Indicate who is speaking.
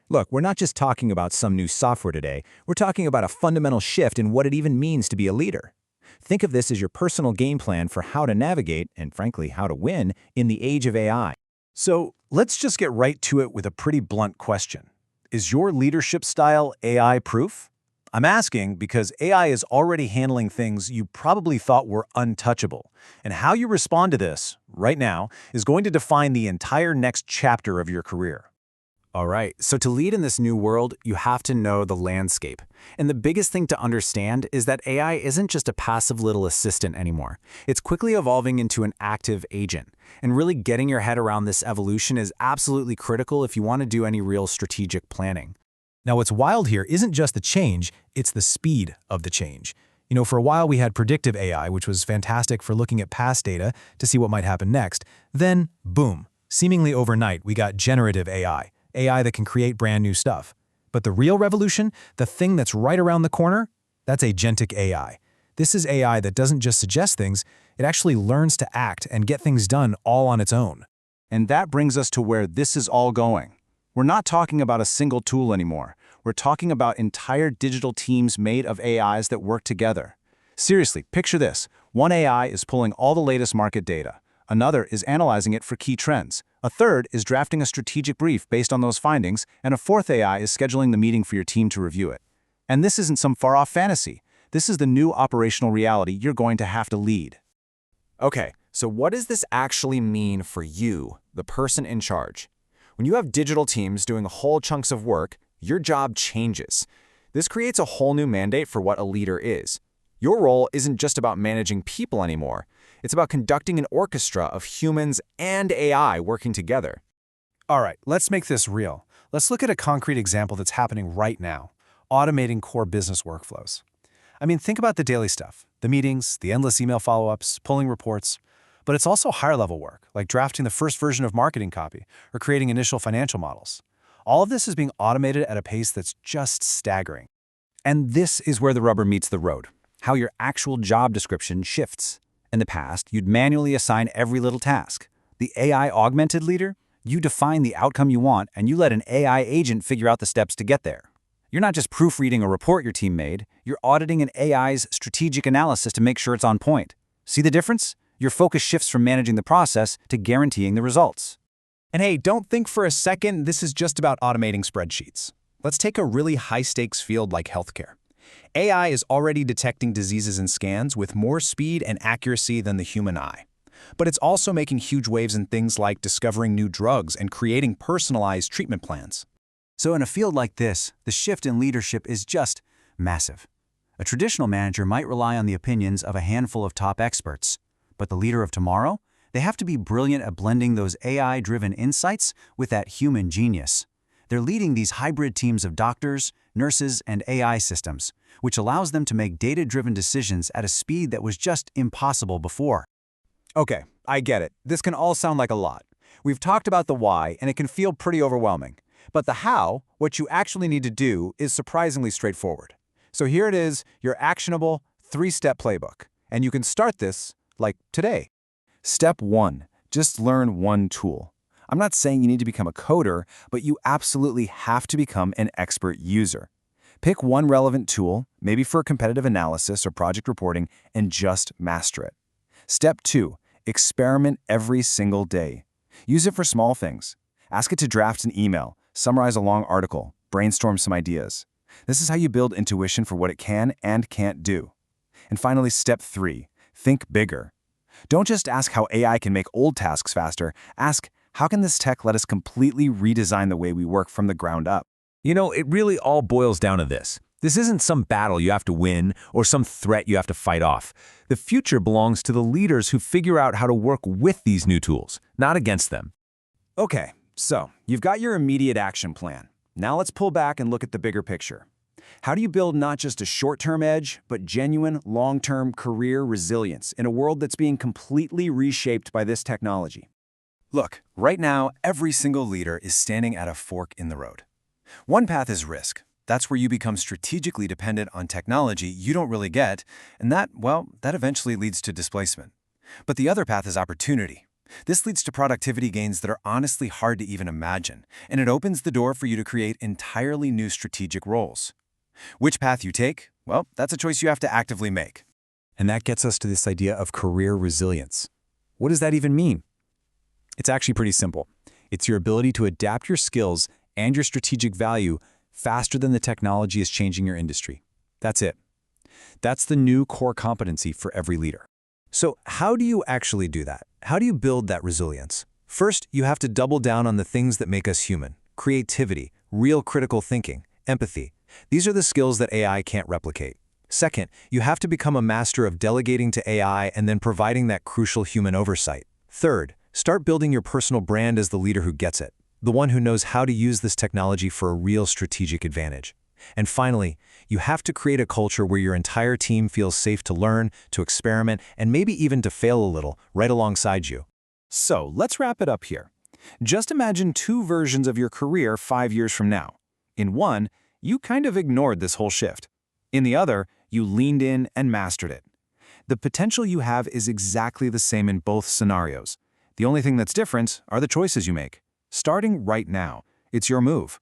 Speaker 1: Look, we're not just talking about some new software today, we're talking about a fundamental shift in what it even means to be a leader. Think of this as your personal game plan for how to navigate, and frankly, how to win, in the age of AI.
Speaker 2: So let's just get right to it with a pretty blunt question. Is your leadership style AI proof? I'm asking because AI is already handling things you probably thought were untouchable. And how you respond to this, right now, is going to define the entire next chapter of your career.
Speaker 3: All right, so to lead in this new world, you have to know the landscape. And the biggest thing to understand is that AI isn't just a passive little assistant anymore. It's quickly evolving into an active agent. And really getting your head around this evolution is absolutely critical if you want to do any real strategic planning.
Speaker 4: Now, what's wild here isn't just the change, it's the speed of the change. For a while we had predictive AI, which was fantastic for looking at past data to see what might happen next. Then, boom, seemingly overnight, we got generative AI. AI that can create brand new stuff. But the real revolution, the thing that's right around the corner, that's agentic AI. This is AI that doesn't just suggest things, it actually learns to act and get things done all on its own.
Speaker 2: And that brings us to where this is all going. We're not talking about a single tool anymore. We're talking about entire digital teams made of AIs that work together. Seriously, picture this. One AI is pulling all the latest market data. Another is analyzing it for key trends. A third is drafting a strategic brief based on those findings, and a fourth AI is scheduling the meeting for your team to review it. And this isn't some far-off fantasy. This is the new operational reality you're going to have to lead.
Speaker 3: Okay, so what does this actually mean for you, the person in charge? When you have digital teams doing whole chunks of work, your job changes. This creates a whole new mandate for what a leader is. Your role isn't just about managing people anymore. It's about conducting an orchestra of humans and AI working together.
Speaker 4: All right, let's make this real. Let's look at a concrete example that's happening right now, automating core business workflows. Think about the daily stuff, the meetings, the endless email follow-ups, pulling reports. But it's also higher-level work, like drafting the first version of marketing copy or creating initial financial models. All of this is being automated at a pace that's just staggering.
Speaker 1: And this is where the rubber meets the road, how your actual job description shifts. In the past, you'd manually assign every little task. The AI-augmented leader, you define the outcome you want and you let an AI agent figure out the steps to get there. You're not just proofreading a report your team made, you're auditing an AI's strategic analysis to make sure it's on point. See the difference? Your focus shifts from managing the process to guaranteeing the results.
Speaker 4: And hey, don't think for a second this is just about automating spreadsheets. Let's take a really high-stakes field like healthcare. AI is already detecting diseases in scans with more speed and accuracy than the human eye. But it's also making huge waves in things like discovering new drugs and creating personalized treatment plans.
Speaker 1: So in a field like this, the shift in leadership is just massive. A traditional manager might rely on the opinions of a handful of top experts. But the leader of tomorrow? They have to be brilliant at blending those AI-driven insights with that human genius. They're leading these hybrid teams of doctors, nurses, and AI systems, which allows them to make data-driven decisions at a speed that was just impossible before.
Speaker 2: Okay, I get it. This can all sound like a lot. We've talked about the why, and it can feel pretty overwhelming. But the how, what you actually need to do, is surprisingly straightforward. So here it is, your actionable 3-step playbook. And you can start this, like today. Step 1, just learn one tool. I'm not saying you need to become a coder, but you absolutely have to become an expert user. Pick one relevant tool, maybe for competitive analysis or project reporting, and just master it. Step 2, experiment every single day. Use it for small things. Ask it to draft an email, summarize a long article, brainstorm some ideas. This is how you build intuition for what it can and can't do. And finally, step 3, think bigger. Don't just ask how AI can make old tasks faster. Ask, how can this tech let us completely redesign the way we work from the ground up?
Speaker 1: It really all boils down to this. This isn't some battle you have to win or some threat you have to fight off. The future belongs to the leaders who figure out how to work with these new tools, not against them.
Speaker 2: Okay, so you've got your immediate action plan. Now let's pull back and look at the bigger picture. How do you build not just a short-term edge, but genuine, long-term career resilience in a world that's being completely reshaped by this technology? Look, right now, every single leader is standing at a fork in the road. One path is risk. That's where you become strategically dependent on technology you don't really get, and that eventually leads to displacement. But the other path is opportunity. This leads to productivity gains that are honestly hard to even imagine, and it opens the door for you to create entirely new strategic roles. Which path you take? Well, that's a choice you have to actively make.
Speaker 1: And that gets us to this idea of career resilience. What does that even mean? It's actually pretty simple. It's your ability to adapt your skills and your strategic value faster than the technology is changing your industry. That's it. That's the new core competency for every leader. So how do you actually do that? How do you build that resilience? First, you have to double down on the things that make us human: creativity, real critical thinking, empathy. These are the skills that AI can't replicate. Second, you have to become a master of delegating to AI and then providing that crucial human oversight. Third, start building your personal brand as the leader who gets it, the one who knows how to use this technology for a real strategic advantage. And finally, you have to create a culture where your entire team feels safe to learn, to experiment, and maybe even to fail a little right alongside you.
Speaker 2: So let's wrap it up here. Just imagine two versions of your career 5 years from now. In one, you kind of ignored this whole shift. In the other, you leaned in and mastered it. The potential you have is exactly the same in both scenarios. The only thing that's different are the choices you make. Starting right now, it's your move.